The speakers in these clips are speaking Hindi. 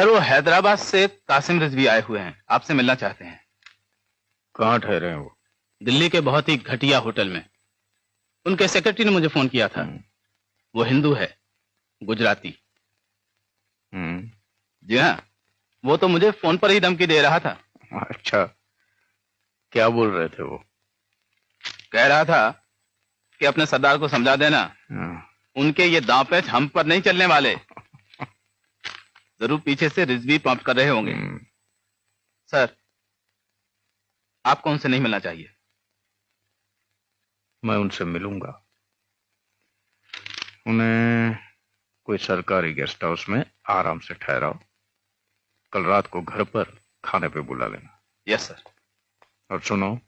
सर वो हैदराबाद से कासिम रिजवी आए हुए हैं, आपसे मिलना चाहते हैं। कहाँ ठहरे हैं वो? दिल्ली के बहुत ही घटिया होटल में। उनके सेक्रेटरी ने मुझे फोन किया था। वो हिंदू है, गुजराती। जी हाँ, वो तो मुझे फोन पर ही धमकी दे रहा था। अच्छा, क्या बोल रहे थे वो? कह रहा था कि अपने सरदार को समझा देना, उनके ये दांव पेच हम पर नहीं चलने वाले। जरूर पीछे से रिजवी पंप कर रहे होंगे। सर, आपको उनसे नहीं मिलना चाहिए। मैं उनसे मिलूंगा। उन्हें कोई सरकारी गेस्ट हाउस में आराम से ठहराओ। कल रात को घर पर खाने पे बुला लेना। Yes sir. और सुनो,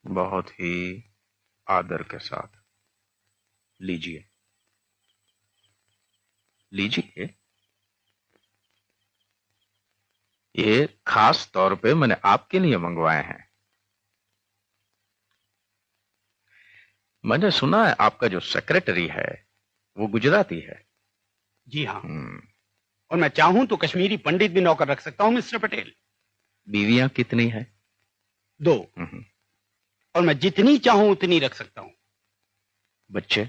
बहुत ही आदर के साथ लीजिए। लीजिए, ये खास तौर पे मैंने आपके लिए मंगवाए हैं। मैंने सुना है आपका जो सेक्रेटरी है वो गुजराती है। जी हाँ। और मैं चाहूं तो कश्मीरी पंडित भी नौकर रख सकता हूं मिस्टर पटेल। बीवियां कितनी है? 2। और मैं जितनी चाहूं उतनी रख सकता हूं। बच्चे?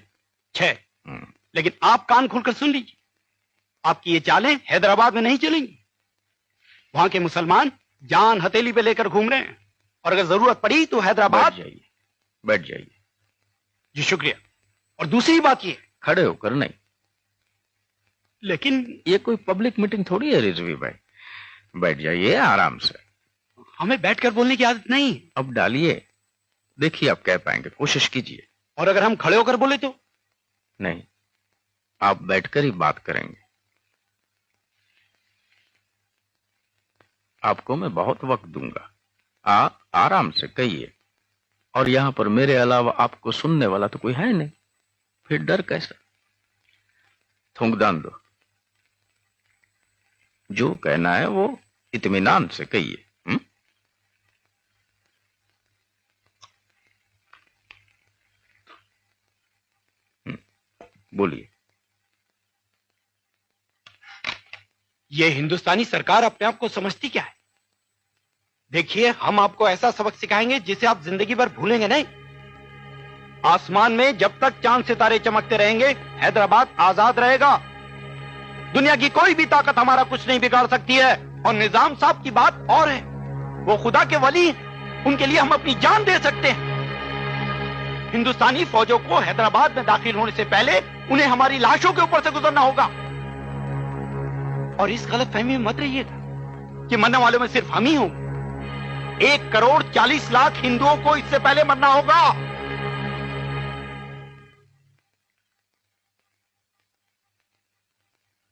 6। लेकिन आप कान खोलकर सुन लीजिए, आपकी ये चालें हैदराबाद में नहीं चलेंगी। वहां के मुसलमान जान हथेली पे लेकर घूम रहे हैं, और अगर जरूरत पड़ी तो हैदराबाद। बैठ जाइए। जी शुक्रिया। और दूसरी बात ये, खड़े होकर नहीं। लेकिन ये कोई पब्लिक मीटिंग थोड़ी है रिजवी भाई। बैठ जाइए आराम से। हमें बैठकर बोलने की आदत नहीं। अब डालिए, देखिए आप कह पाएंगे, कोशिश कीजिए। और अगर हम खड़े होकर बोले तो? नहीं, आप बैठकर ही बात करेंगे। आपको मैं बहुत वक्त दूंगा, आराम से कहिए। और यहां पर मेरे अलावा आपको सुनने वाला तो कोई है नहीं, फिर डर कैसा? थूंकदान दो। जो कहना है वो इत्मीनान से कहिए। बोलिए। ये हिंदुस्तानी सरकार अपने आप को समझती क्या है? देखिए, हम आपको ऐसा सबक सिखाएंगे जिसे आप जिंदगी भर भूलेंगे नहीं। आसमान में जब तक चांद सितारे चमकते रहेंगे, हैदराबाद आजाद रहेगा। दुनिया की कोई भी ताकत हमारा कुछ नहीं बिगाड़ सकती है। और निजाम साहब की बात और है, वो खुदा के वली हैं, उनके लिए हम अपनी जान दे सकते हैं। हिंदुस्तानी फौजों को हैदराबाद में दाखिल होने से पहले उन्हें हमारी लाशों के ऊपर से गुजरना होगा। और इस गलतफहमी में मत रहिएगा कि मरने वालों में सिर्फ हम ही होंगे। 1,40,00,000 हिंदुओं को इससे पहले मरना होगा।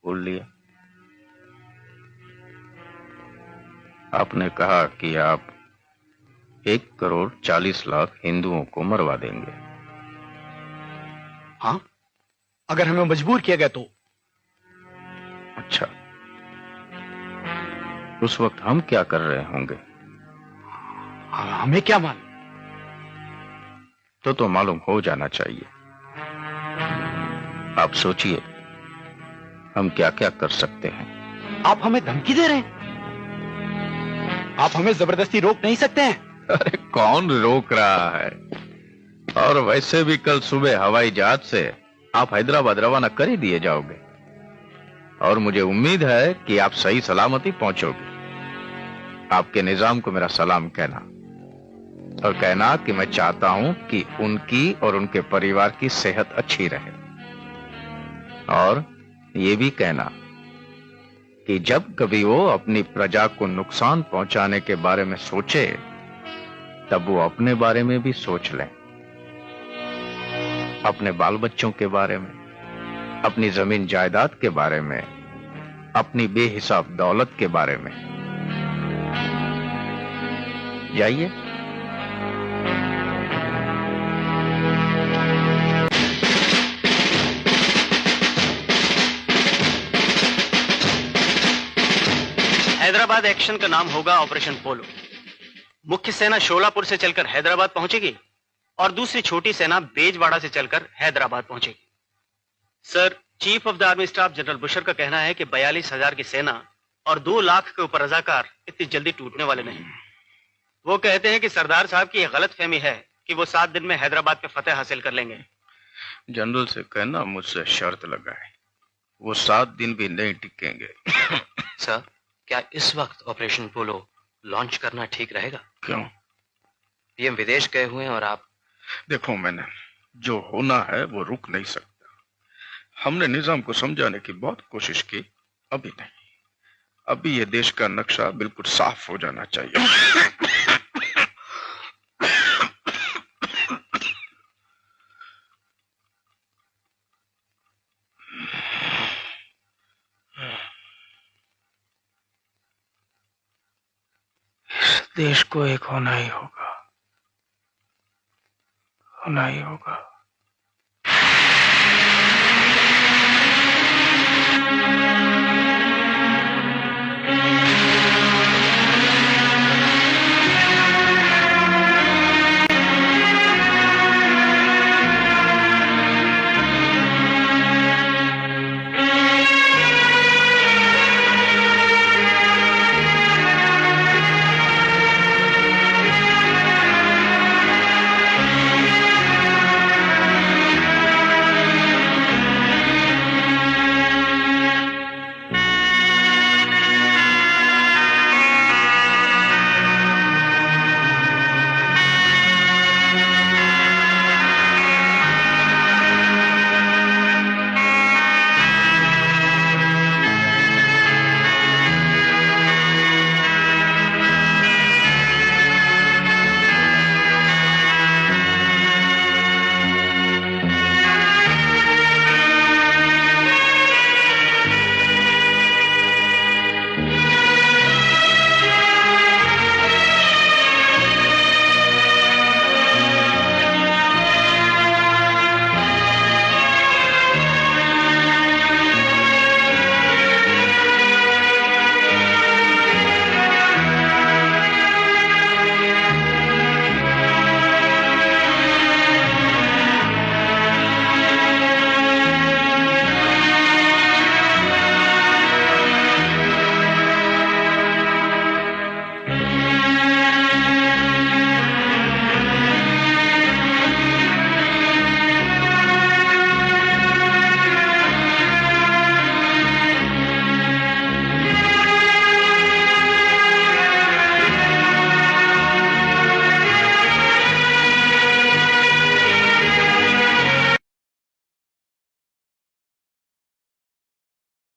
बोल लिया। आपने कहा कि आप 1,40,00,000 हिंदुओं को मरवा देंगे। हाँ, अगर हमें मजबूर किया गया तो। अच्छा, उस वक्त हम क्या कर रहे होंगे? हमें क्या मालूम? तो मालूम हो जाना चाहिए। आप सोचिए, हम क्या क्या कर सकते हैं। आप हमें धमकी दे रहे हैं? आप हमें जबरदस्ती रोक नहीं सकते हैं। अरे कौन रोक रहा है? और वैसे भी कल सुबह हवाई जहाज से आप हैदराबाद रवाना कर ही दिए जाओगे। और मुझे उम्मीद है कि आप सही सलामती पहुंचोगे। आपके निजाम को मेरा सलाम कहना, और कहना कि मैं चाहता हूं कि उनकी और उनके परिवार की सेहत अच्छी रहे। और ये भी कहना कि जब कभी वो अपनी प्रजा को नुकसान पहुंचाने के बारे में सोचे, तब वो अपने बारे में भी सोच लें। अपने बाल बच्चों के बारे में, अपनी जमीन जायदाद के बारे में, अपनी बेहिसाब दौलत के बारे में। जाइए। हैदराबाद एक्शन का नाम होगा ऑपरेशन पोलो। मुख्य सेना शोलापुर से चलकर हैदराबाद पहुंचेगी और दूसरी छोटी सेना बेजवाड़ा से चलकर हैदराबाद पहुंचेगी। Sir, chief of the army staff general Bushehr का कहना है कि 42,000 की सेना और 2 लाख के ऊपर रजाकार इतनी जल्दी टूटने वाले नहीं। वो कहते हैं कि सरदार साहब की यह गलतफहमी है कि वो 7 दिन में हैदराबाद पे फतेह हासिल कर लेंगे। जनरल से कहना मुझसे शर्त लगाए, वो 7 दिन भी नहीं टिकेंगे। सर, क्या इस वक्त ऑपरेशन पोलो लॉन्च करना ठीक रहेगा? क्यों? पीएम विदेश गए हुए हैं और आप। देखो, मैंने जो होना है वो रुक नहीं सकता। हमने निजाम को समझाने की बहुत कोशिश की, अभी नहीं। अभी ये देश का नक्शा बिल्कुल साफ हो जाना चाहिए। देश को एक होना ही होगा, होना ही होगा।